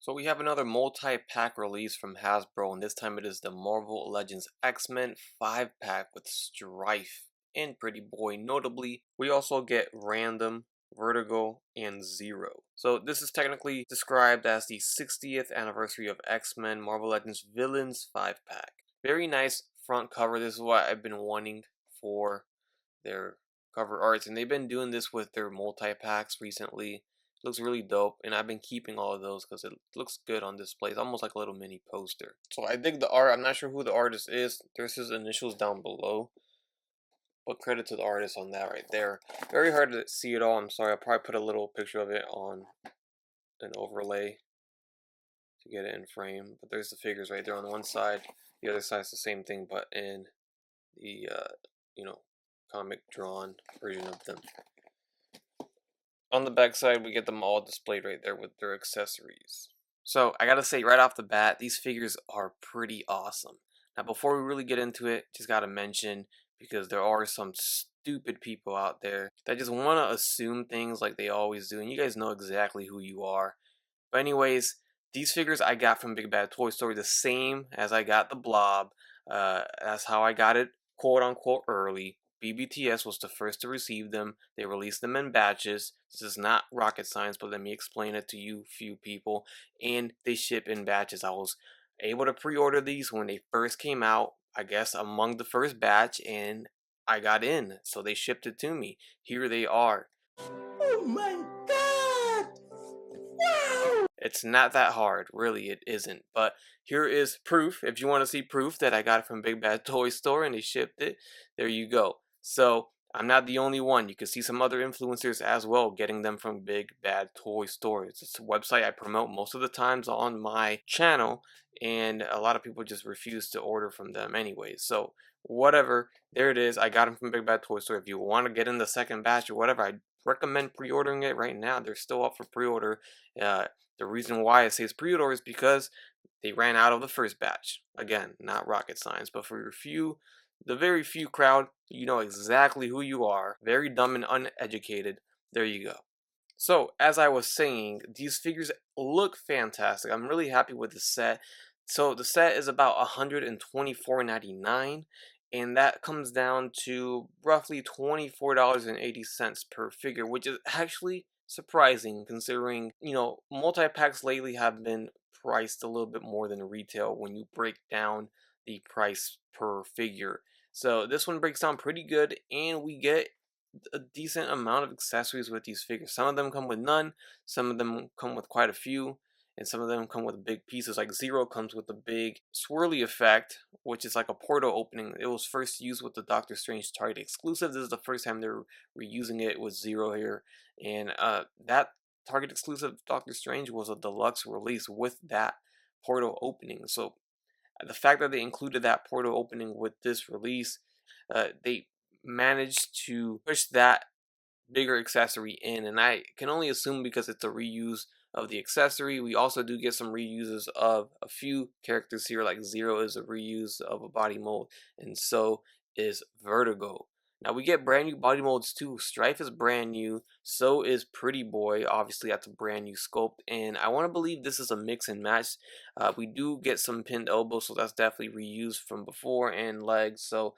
So we have another multi-pack release from Hasbro, and this time it is the Marvel Legends X-Men 5-pack with Stryfe and Pretty Boy notably. We also get Random, Vertigo, and Zero. So this is technically described as the 60th anniversary of X-Men Marvel Legends Villains 5-pack. Very nice front cover. This is what I've been wanting for their cover arts, and they've been doing this with their multi-packs recently. Looks really dope, and I've been keeping all of those because it looks good on display. It's almost like a little mini poster. So I dig the art. I'm not sure who the artist is. There's his initials down below, but credit to the artist on that right there. Very hard to see it all. I'm sorry. I'll probably put a little picture of it on an overlay to get it in frame. But there's the figures right there on one side. The other side's the same thing, but in the you know, comic drawn version of them. On the back side, we get them all displayed right there with their accessories. So I gotta say right off the bat, these figures are pretty awesome. Now before we really get into it, just gotta mention, because there are some stupid people out there that just want to assume things like they always do, and you guys know exactly who you are. But anyways, these figures I got from Big Bad Toy Store, the same as I got the Blob. That's how I got it, quote unquote, early. BBTS was the first to receive them. They released them in batches. This is not rocket science, but let me explain it to you few people. And they ship in batches. I was able to pre-order these when they first came out, I guess among the first batch, and I got in. So they shipped it to me. Here they are. Oh my god! Wow! It's not that hard, really, it isn't. But here is proof. If you want to see proof that I got it from Big Bad Toy Store and they shipped it, there you go. So I'm not the only one. You can see some other influencers as well getting them from Big Bad Toy Store. It's a website I promote most of the times on my channel, and a lot of people just refuse to order from them anyways. So whatever, there it is. I got them from Big Bad Toy Store. If you want to get in the second batch or whatever, I recommend pre-ordering it right now. They're still up for pre-order. The reason why I say it's pre-order is because they ran out of the first batch. Again, not rocket science, but for the very few crowd, you know exactly who you are. Very dumb and uneducated. There you go. So, as I was saying, these figures look fantastic. I'm really happy with the set. So, the set is about $124.99, and that comes down to roughly $24.80 per figure, which is actually surprising considering, multi-packs lately have been priced a little bit more than retail when you break down the price per figure. So, this one breaks down pretty good, and we get a decent amount of accessories with these figures. Some of them come with none, some of them come with quite a few, and some of them come with big pieces. Like Zero comes with a big swirly effect, which is like a portal opening. It was first used with the Doctor Strange Target exclusive. This is the first time they're reusing it with Zero here, and that Target exclusive Doctor Strange was a deluxe release with that portal opening. So the fact that they included that portal opening with this release, they managed to push that bigger accessory in, and I can only assume because it's a reuse of the accessory. We also do get some reuses of a few characters here, like Zero is a reuse of a body mold, and so is Vertigo. Now we get brand new body molds too. Stryfe is brand new, so is Pretty Boy. Obviously, that's a brand new sculpt, and I want to believe this is a mix and match. We do get some pinned elbows, so that's definitely reused from before, and legs, so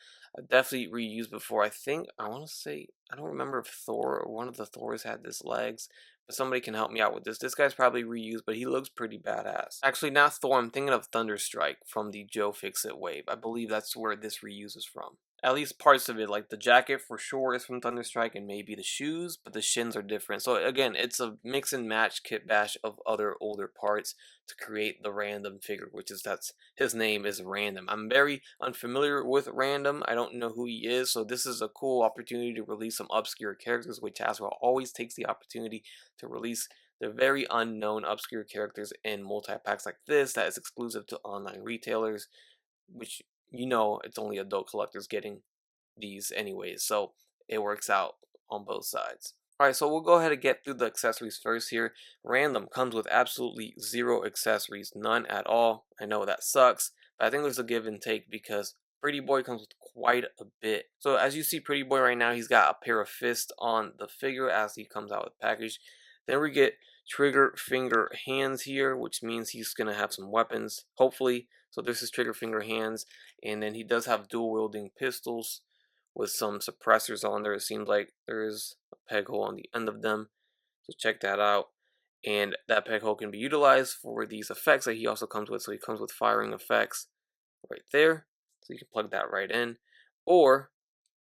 definitely reused before. I want to say, I don't remember if Thor or one of the Thors had this legs, but somebody can help me out with this. This guy's probably reused, but he looks pretty badass. Actually, not Thor. I'm thinking of Thunderstrike from the Joe Fix-It wave. I believe that's where this reuse is from. At least parts of it, like the jacket for sure is from Thunderstrike, and maybe the shoes, but the shins are different. So again, it's a mix and match kit bash of other older parts to create the random figure, that's his name is Random. I'm very unfamiliar with Random. I don't know who he is, so this is a cool opportunity to release some obscure characters, which Hasbro always takes the opportunity to release the very unknown obscure characters in multi-packs like this that is exclusive to online retailers, which it's only adult collectors getting these anyways, so it works out on both sides. Alright, so we'll go ahead and get through the accessories first here. Random comes with absolutely zero accessories, none at all. I know that sucks, but I think there's a give and take because Pretty Boy comes with quite a bit. So as you see Pretty Boy right now, he's got a pair of fists on the figure as he comes out with the package. Then we get trigger finger hands here, which means he's going to have some weapons, hopefully. So this is trigger finger hands, and then he does have dual wielding pistols with some suppressors on there. It seems like there is a peg hole on the end of them, so check that out. And that peg hole can be utilized for these effects that he also comes with. So he comes with firing effects right there, so you can plug that right in. Or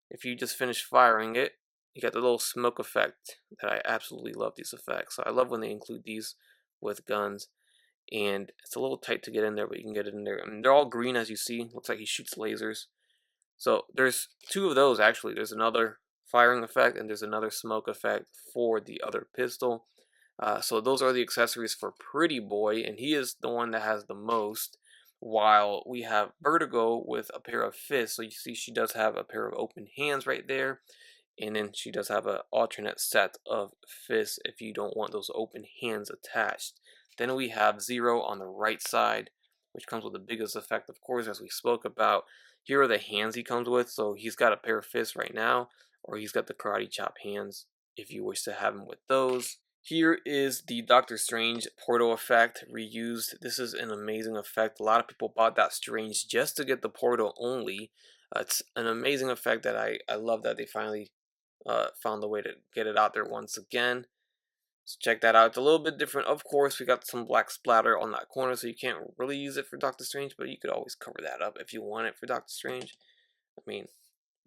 if you just finish firing it, you got the little smoke effect that I absolutely love these effects. So I love when they include these with guns. And it's a little tight to get in there, but you can get it in there. I mean, they're all green as you see. Looks like he shoots lasers. So there's two of those actually. There's another firing effect and there's another smoke effect for the other pistol. So those are the accessories for Pretty Boy, and he is the one that has the most. While we have Vertigo with a pair of fists, so you see she does have a pair of open hands right there, and then she does have an alternate set of fists if you don't want those open hands attached. Then we have Zero on the right side, which comes with the biggest effect, of course, as we spoke about. Here are the hands he comes with, so he's got a pair of fists right now, or he's got the karate chop hands if you wish to have him with those. Here is the Doctor Strange portal effect reused. This is an amazing effect. A lot of people bought that Strange just to get the portal only. It's an amazing effect that I love that they finally found a way to get it out there once again. So check that out. It's a little bit different. Of course, we got some black splatter on that corner, so you can't really use it for Doctor Strange, but you could always cover that up if you want it for Doctor Strange. I mean,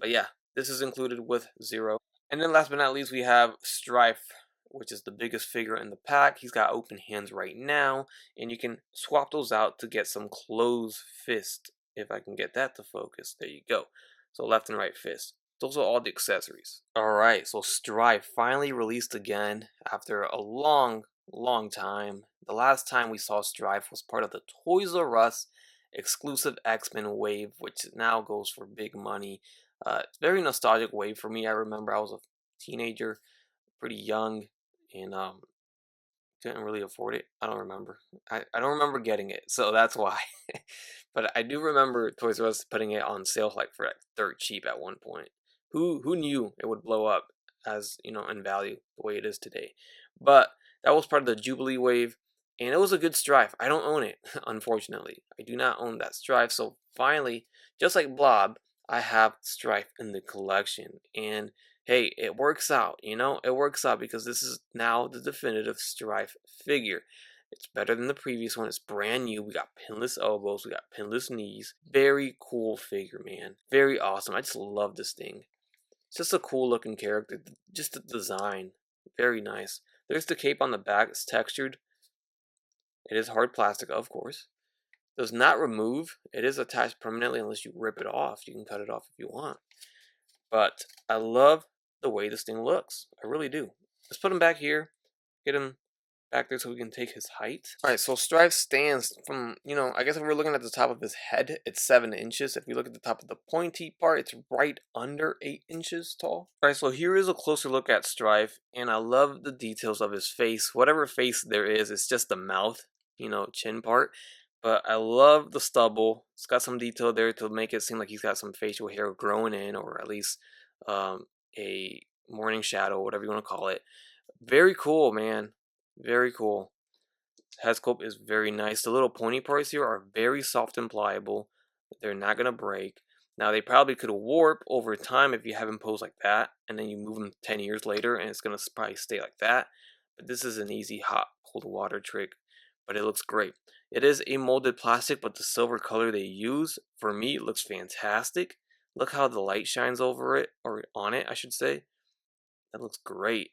but yeah, this is included with Zero. And then last but not least, we have Stryfe, which is the biggest figure in the pack. He's got open hands right now, and you can swap those out to get some closed fist. If I can get that to focus, there you go. So left and right fist. Those are all the accessories. Alright, so Stryfe finally released again after a long time. The last time we saw Stryfe was part of the Toys R Us exclusive X-Men wave, which now goes for big money. It's a very nostalgic wave for me. I remember I was a teenager, pretty young, and couldn't really afford it. I don't remember. I don't remember getting it, so that's why. But I do remember Toys R Us putting it on sale like for like dirt cheap at one point. Who knew it would blow up as in value the way it is today? But that was part of the Jubilee wave, and it was a good Stryfe. I don't own it, unfortunately. I do not own that Stryfe. So finally, just like Blob, I have Stryfe in the collection, and hey, it works out, it works out because this is now the definitive Stryfe figure. It's better than the previous one. It's brand new. We got pinless elbows. We got pinless knees. Very cool figure, man. Very awesome. I just love this thing. It's just a cool looking character. Just the design. Very nice. There's the cape on the back. It's textured. It is hard plastic, of course. Does not remove. It is attached permanently unless you rip it off. You can cut it off if you want. But I love the way this thing looks. I really do. Let's put him back here. Get him back there so we can take his height. Alright, so Stryfe stands from, I guess if we're looking at the top of his head, it's 7 inches. If we look at the top of the pointy part, it's right under 8 inches tall. Alright, so here is a closer look at Stryfe, and I love the details of his face. Whatever face there is, it's just the mouth, chin part. But I love the stubble. It's got some detail there to make it seem like he's got some facial hair growing in, or at least a morning shadow, whatever you want to call it. Very cool, man. Very cool. Head sculpt is very nice. The little pointy parts here are very soft and pliable. They're not going to break. Now, they probably could warp over time if you have them posed like that, and then you move them 10 years later, and it's going to probably stay like that. But this is an easy hot cold water trick, but it looks great. It is a molded plastic, but the silver color they use, for me, it looks fantastic. Look how the light shines over it, or on it, I should say. That looks great,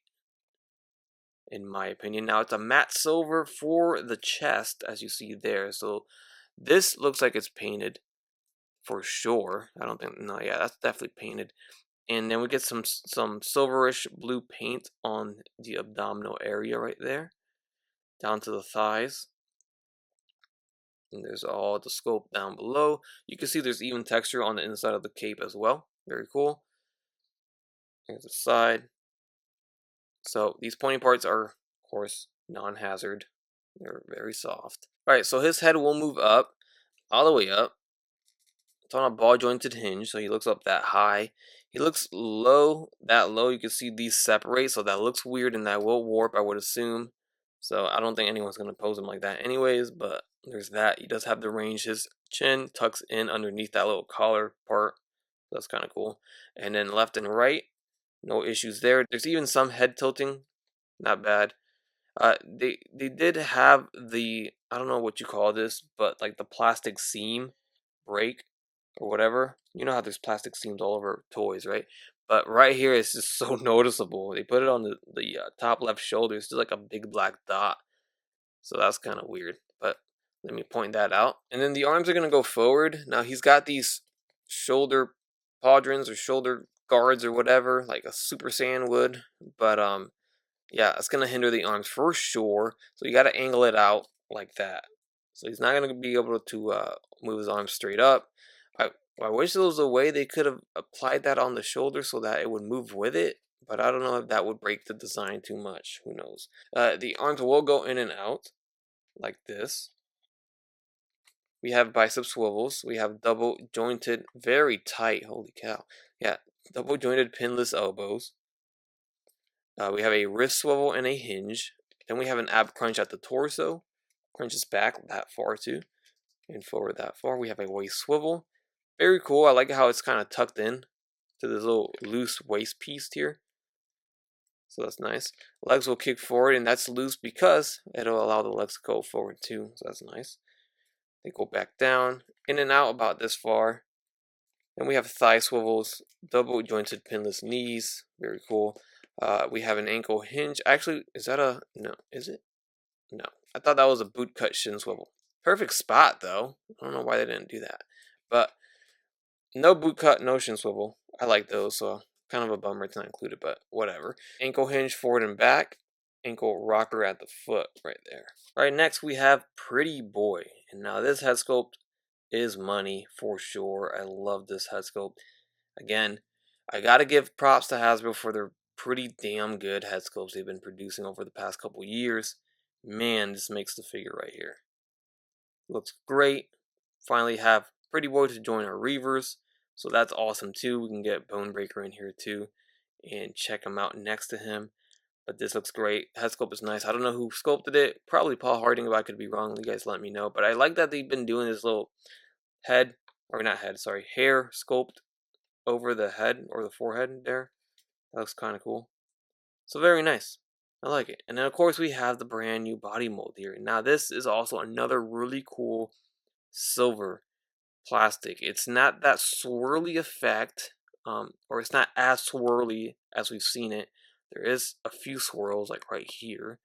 in my opinion. Now, it's a matte silver for the chest, as you see there. So, this looks like it's painted, for sure. I don't think, no, yeah, that's definitely painted. And then we get some silverish blue paint on the abdominal area right there, down to the thighs. And there's all the scope down below. You can see there's even texture on the inside of the cape as well. Very cool. Here's the side. So these pointy parts are, of course, non-hazard. They're very soft. Alright, so his head will move up, all the way up. It's on a ball jointed hinge, so he looks up that high. He looks low, that low. You can see these separate, so that looks weird and that will warp, I would assume. So I don't think anyone's gonna pose him like that anyways, but there's that. He does have the range. His chin tucks in underneath that little collar part. That's kind of cool. And then left and right, no issues there. There's even some head tilting, not bad. They did have the, I don't know what you call this, but like the plastic seam break or whatever. You know how there's plastic seams all over toys, right? But right here it's just so noticeable. They put it on the top left shoulder. It's just like a big black dot. So that's kind of weird. But let me point that out. And then the arms are gonna go forward. Now he's got these shoulder pauldrons or shoulder guards or whatever, like a Super Saiyan would. But yeah, it's gonna hinder the arms for sure. So you gotta angle it out like that. So he's not gonna be able to move his arms straight up. I I wish there was a way they could have applied that on the shoulder so that it would move with it, but I don't know if that would break the design too much. Who knows? The arms will go in and out like this. We have bicep swivels. We have double jointed, very tight. Holy cow! Yeah, double jointed pinless elbows. We have a wrist swivel and a hinge. Then we have an ab crunch at the torso. Crunches back that far too, and forward that far. We have a waist swivel. Very cool. I like how it's kind of tucked in to this little loose waist piece here. So that's nice. Legs will kick forward, and that's loose because it'll allow the legs to go forward too. So that's nice. They go back down, in and out about this far. Then we have thigh swivels, double jointed pinless knees. Very cool. We have an ankle hinge. Actually, is that a, no, is it? No. I thought that was a boot cut shin swivel. Perfect spot though. I don't know why they didn't do that. But no boot cut, no shin swivel. I like those, so kind of a bummer it's not included, but whatever. Ankle hinge forward and back. Ankle rocker at the foot right there. Alright, next we have Pretty Boy. And now this head sculpt is money for sure. I love this head sculpt. Again, I gotta give props to Hasbro for their pretty damn good head sculpts they've been producing over the past couple years. Man, this makes the figure right here. Looks great. Finally have Pretty Boy to join our Reavers. So that's awesome too. We can get Bonebreaker in here too and check him out next to him. But this looks great. Head sculpt is nice. I don't know who sculpted it. Probably Paul Harding, if I could be wrong. You guys let me know. But I like that they've been doing this little head, or not head, sorry, hair sculpt over the head or the forehead there. That looks kind of cool. So very nice. I like it. And then of course we have the brand new body mold here. Now this is also another really cool silver plastic. It's not that swirly effect, or it's not as swirly as we've seen it. There is a few swirls like right here,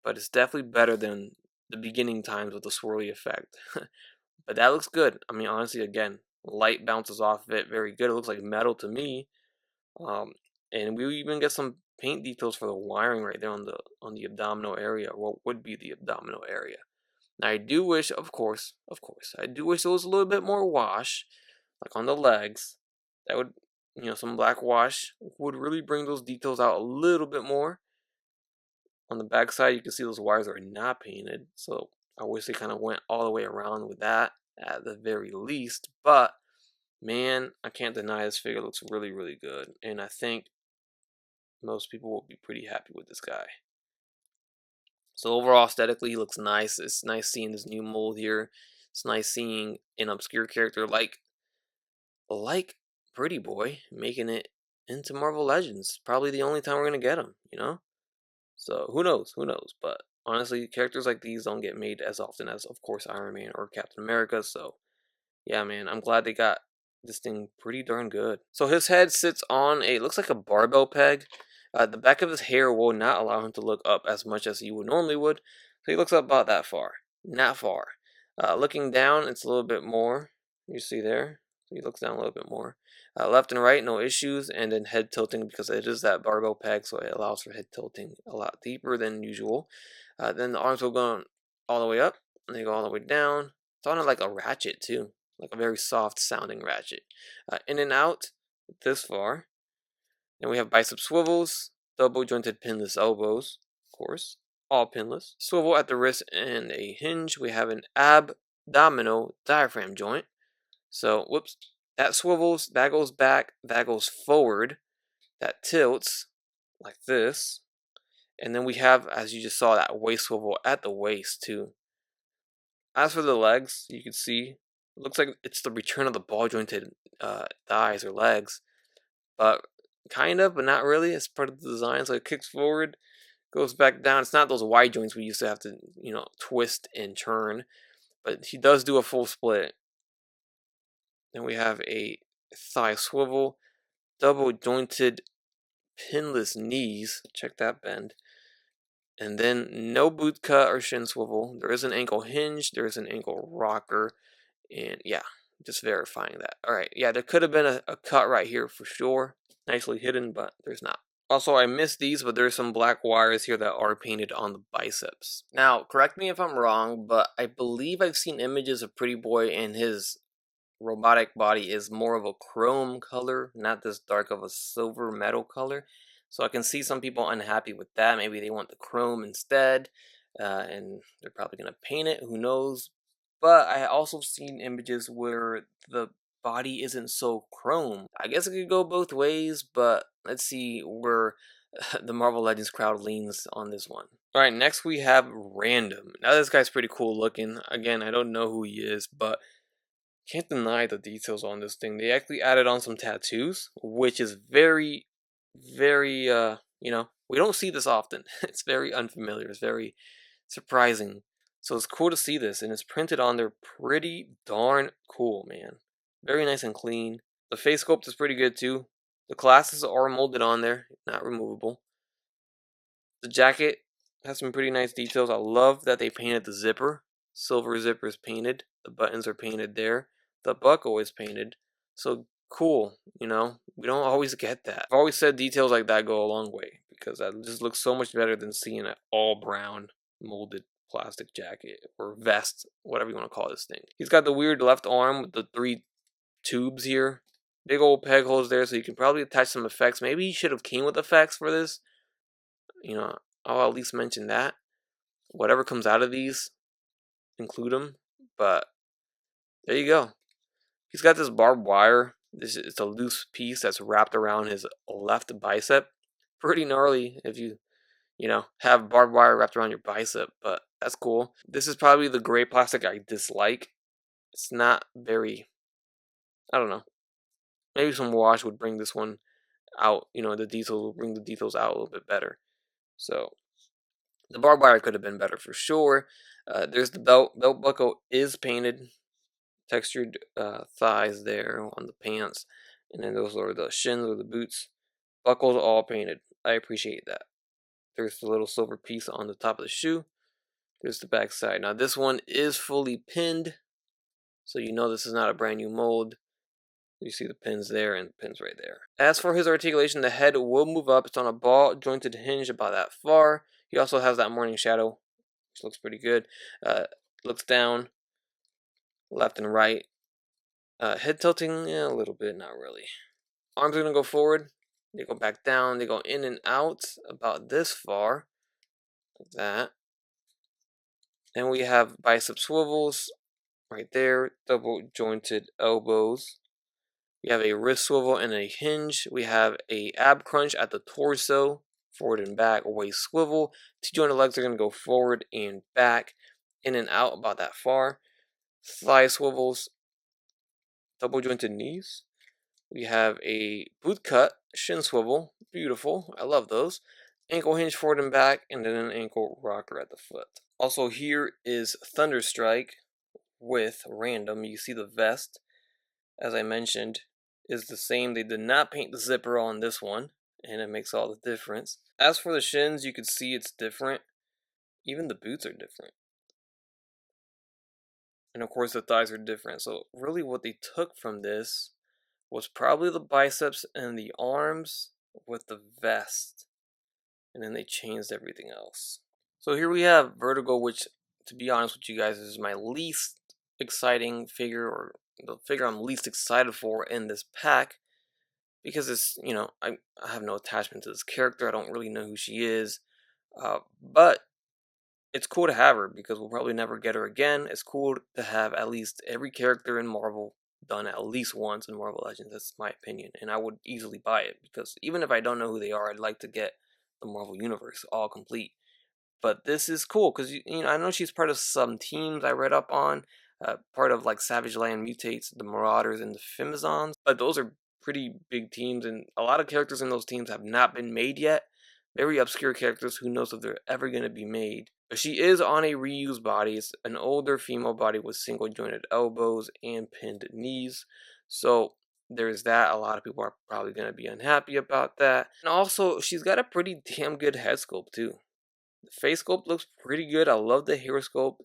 but it's definitely better than the beginning times with the swirly effect. But that looks good. I mean, honestly, again, light bounces off of it, very good. It looks like metal to me. Um, and we even get some paint details for the wiring right there on the abdominal area, what would be the abdominal area. Now I do wish, of course, I do wish there was a little bit more wash, like on the legs. That would, some black wash would really bring those details out a little bit more. On the back side, you can see those wires are not painted, so I wish they kind of went all the way around with that at the very least. But man, I can't deny this figure looks really, really good, and I think most people will be pretty happy with this guy. So overall, aesthetically, he looks nice. It's nice seeing this new mold here. It's nice seeing an obscure character like Pretty Boy making it into Marvel Legends. Probably the only time we're gonna get him. So who knows? Who knows? But honestly, characters like these don't get made as often as, of course, Iron Man or Captain America. So yeah, man, I'm glad they got this thing pretty darn good. So his head sits on a, looks like a barbell peg. The back of his hair will not allow him to look up as much as he would normally would. So he looks up about that far. Not far. Looking down, it's a little bit more. You see there? So he looks down a little bit more. Left and right, no issues. And then head tilting because it is that barbell peg, so it allows for head tilting a lot deeper than usual. Then the arms will go all the way up, and they go all the way down. It's on like a ratchet too, like a very soft sounding ratchet. In and out this far. Then we have bicep swivels, double jointed pinless elbows, of course, all pinless. Swivel at the wrist and a hinge. We have an abdominal diaphragm joint. So, whoops, that swivels, that goes back, that goes forward, that tilts like this. And then we have, as you just saw, that waist swivel at the waist too. As for the legs, you can see it looks like it's the return of the ball jointed thighs or legs, but kind of, but not really. It's part of the design. So it kicks forward, goes back down. It's not those wide joints we used to have to, twist and turn, but he does do a full split. Then we have a thigh swivel, double jointed pinless knees. Check that bend. And then no boot cut or shin swivel. There is an ankle hinge. There is an ankle rocker. And yeah, just verifying that. All right, yeah, there could have been a cut right here for sure. Nicely hidden, but there's not. Also, I missed these, but there's some black wires here that are painted on the biceps. Now, correct me if I'm wrong, but I believe I've seen images of Pretty Boy and his robotic body is more of a chrome color, not this dark of a silver metal color. So I can see some people unhappy with that. Maybe they want the chrome instead, and they're probably gonna paint it. Who knows? But I also seen images where the body isn't so chrome. I guess it could go both ways, but let's see where the Marvel Legends crowd leans on this one. All right, next we have Random. Now this guy's pretty cool looking. Again, I don't know who he is, but can't deny the details on this thing. They actually added on some tattoos, which is very, very, we don't see this often. It's very unfamiliar. It's very surprising. So it's cool to see this, and it's printed on there pretty darn cool, man. Very nice and clean. The face sculpt is pretty good too. The glasses are molded on there, not removable. The jacket has some pretty nice details. I love that they painted the zipper. Silver zipper is painted. The buttons are painted there. The buckle is painted. So cool, We don't always get that. I've always said details like that go a long way because that just looks so much better than seeing an all brown molded plastic jacket or vest, whatever you want to call this thing. He's got the weird left arm with the 3 tubes here. Big old peg holes there, so you can probably attach some effects. Maybe he should have came with effects for this. I'll at least mention that. Whatever comes out of these, include them. But there you go. He's got this barbed wire. It's a loose piece that's wrapped around his left bicep. Pretty gnarly if you have barbed wire wrapped around your bicep, but that's cool. This is probably the gray plastic I dislike. It's not very, I don't know. Maybe some wash would bring this one out. The details will bring the details out a little bit better. So the barbed wire could have been better for sure. There's the belt. Belt buckle is painted. Textured thighs there on the pants. And then those are the shins or the boots. Buckles all painted. I appreciate that. There's the little silver piece on the top of the shoe. There's the back side. Now this one is fully pinned. So this is not a brand new mold. You see the pins there and the pins right there. As for his articulation, the head will move up. It's on a ball jointed hinge about that far. He also has that morning shadow, which looks pretty good. Looks down, left and right. Head tilting, yeah, a little bit, not really. Arms are going to go forward. They go back down. They go in and out about this far. Like that. Then we have bicep swivels right there. Double jointed elbows. We have a wrist swivel and a hinge. We have a ab crunch at the torso, forward and back, waist swivel. T-jointed legs are going to go forward and back, in and out about that far. Thigh swivels, double jointed knees. We have a boot cut, shin swivel. Beautiful. I love those. Ankle hinge forward and back, and then an ankle rocker at the foot. Also here is Thunderstrike with Random. You see the vest, as I mentioned, is the same. They did not paint the zipper on this one, and it makes all the difference. As for the shins, you can see it's different. Even the boots are different. And of course the thighs are different. So really what they took from this was probably the biceps and the arms with the vest. And then they changed everything else. So here we have Vertigo, which, to be honest with you guys, is my least exciting figure, or the figure I'm least excited for in this pack, because it's, I have no attachment to this character. I don't really know who she is, but it's cool to have her because we'll probably never get her again. It's cool to have at least every character in Marvel done at least once in Marvel Legends. That's my opinion, and I would easily buy it because even if I don't know who they are, I'd like to get the Marvel Universe, all complete. But this is cool because I know she's part of some teams I read up on, part of like Savage Land Mutates, the Marauders, and the Femizons. But those are pretty big teams, and a lot of characters in those teams have not been made yet. Very obscure characters. Who knows if they're ever going to be made? But she is on a reused body. It's an older female body with single jointed elbows and pinned knees. So there's that. A lot of people are probably going to be unhappy about that. And also, she's got a pretty damn good head sculpt too. The face sculpt looks pretty good. I love the hair sculpt,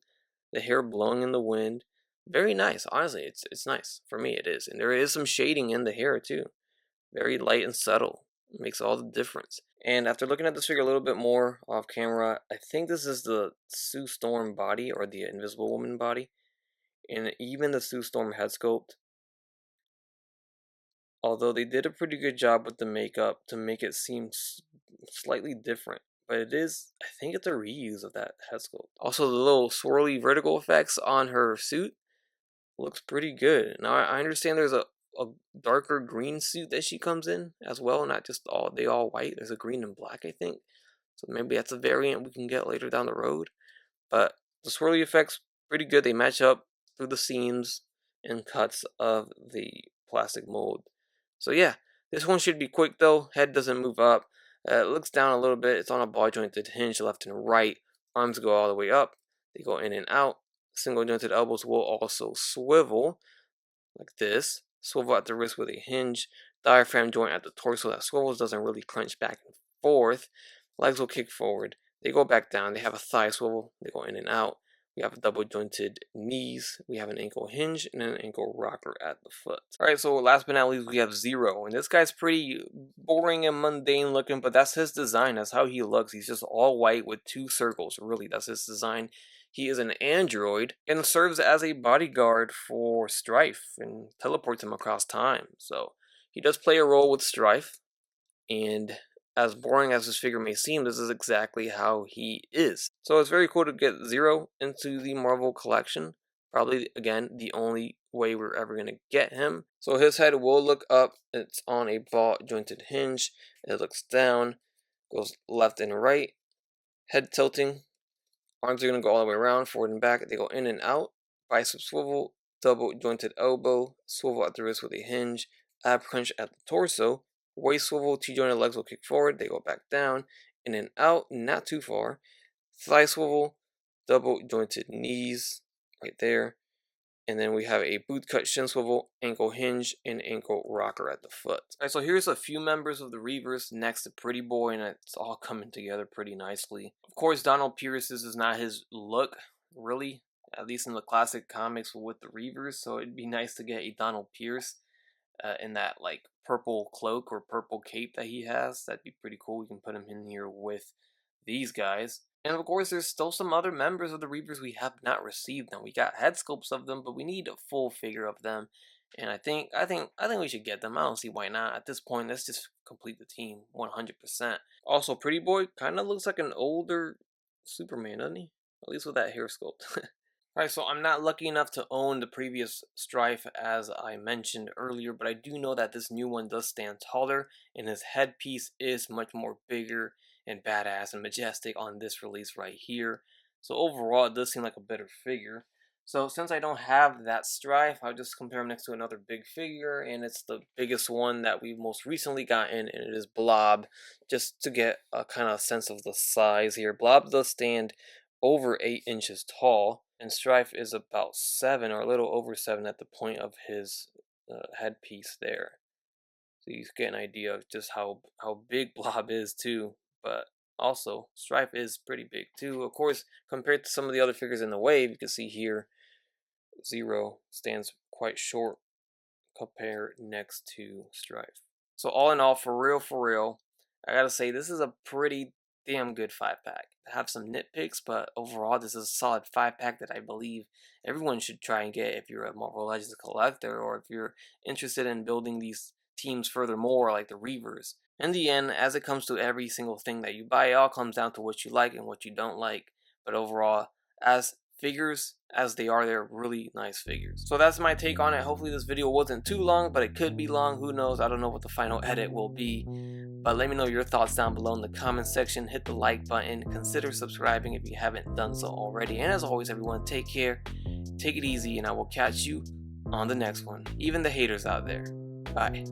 the hair blowing in the wind. Very nice. Honestly, it's nice. For me, it is. And there is some shading in the hair too. Very light and subtle. It makes all the difference. And after looking at this figure a little bit more off camera, I think this is the Sue Storm body or the Invisible Woman body. And even the Sue Storm head sculpt, although they did a pretty good job with the makeup to make it seem slightly different. But it is, I think it's a reuse of that head sculpt. Also, the little swirly vertical effects on her suit looks pretty good. Now, I understand there's a darker green suit that she comes in as well, not just all white. There's a green and black, I think. So maybe that's a variant we can get later down the road. But the swirly effects, pretty good. They match up through the seams and cuts of the plastic mold. So yeah, this one should be quick though. Head doesn't move up. It looks down a little bit. It's on a ball jointed hinge left and right. Arms go all the way up. They go in and out. Single jointed elbows will also swivel like this. Swivel at the wrist with a hinge. Diaphragm joint at the torso that swivels, doesn't really crunch back and forth. Legs will kick forward. They go back down. They have a thigh swivel. They go in and out. We have double jointed knees. We have an ankle hinge and an ankle rocker at the foot. Alright, so last but not least, we have Zero. And this guy's pretty boring and mundane looking, but that's his design. That's how he looks. He's just all white with two circles. Really, that's his design. He is an android and serves as a bodyguard for Stryfe and teleports him across time. So he does play a role with Stryfe, and as boring as this figure may seem, this is exactly how he is. So it's very cool to get Zero into the Marvel collection. Probably, again, the only way we're ever going to get him. So his head will look up. It's on a ball jointed hinge. It looks down, goes left and right, head tilting. Arms are going to go all the way around, forward and back. They go in and out. Bicep swivel, double jointed elbow, swivel at the wrist with a hinge, ab crunch at the torso, waist swivel, T-jointed legs will kick forward. They go back down, in and out, not too far. Thigh swivel, double jointed knees, right there. And then we have a boot cut shin swivel, ankle hinge, and ankle rocker at the foot. Alright, so here's a few members of the Reavers next to Pretty Boy, and it's all coming together pretty nicely. Of course, Donald Pierce's is not his look, really, at least in the classic comics with the Reavers, so it'd be nice to get a Donald Pierce in that like purple cloak or purple cape that he has. That'd be pretty cool. We can put him in here with these guys. And of course, there's still some other members of the Reavers we have not received them. We got head sculpts of them, but we need a full figure of them. And I think we should get them. I don't see why not. At this point, let's just complete the team 100%. Also, Pretty Boy kind of looks like an older Superman, doesn't he? At least with that hair sculpt. Alright, so I'm not lucky enough to own the previous Stryfe as I mentioned earlier, but I do know that this new one does stand taller, and his headpiece is much more bigger and badass and majestic on this release right here. So overall, it does seem like a better figure. So since I don't have that Stryfe, I'll just compare him next to another big figure, and it's the biggest one that we've most recently gotten, and it is Blob, just to get a kind of sense of the size here. Blob does stand over 8 inches tall, and Stryfe is about 7 or a little over 7 at the point of his headpiece there. So you get an idea of just how big Blob is too. But also, Stryfe is pretty big too. Of course, compared to some of the other figures in the wave, you can see here, Zero stands quite short compared next to Stryfe. So all in all, for real, I gotta say this is a pretty damn good 5-pack. I have some nitpicks, but overall this is a solid 5-pack that I believe everyone should try and get if you're a Marvel Legends collector, or if you're interested in building these teams furthermore like the Reavers. In the end, as it comes to every single thing that you buy, it all comes down to what you like and what you don't like. But overall, as figures as they are, they're really nice figures. So that's my take on it. Hopefully this video wasn't too long, but it could be long. Who knows? I don't know what the final edit will be. But let me know your thoughts down below in the comment section. Hit the like button, consider subscribing if you haven't done so already, and as always everyone, take care, take it easy, and I will catch you on the next one, even the haters out there. Bye.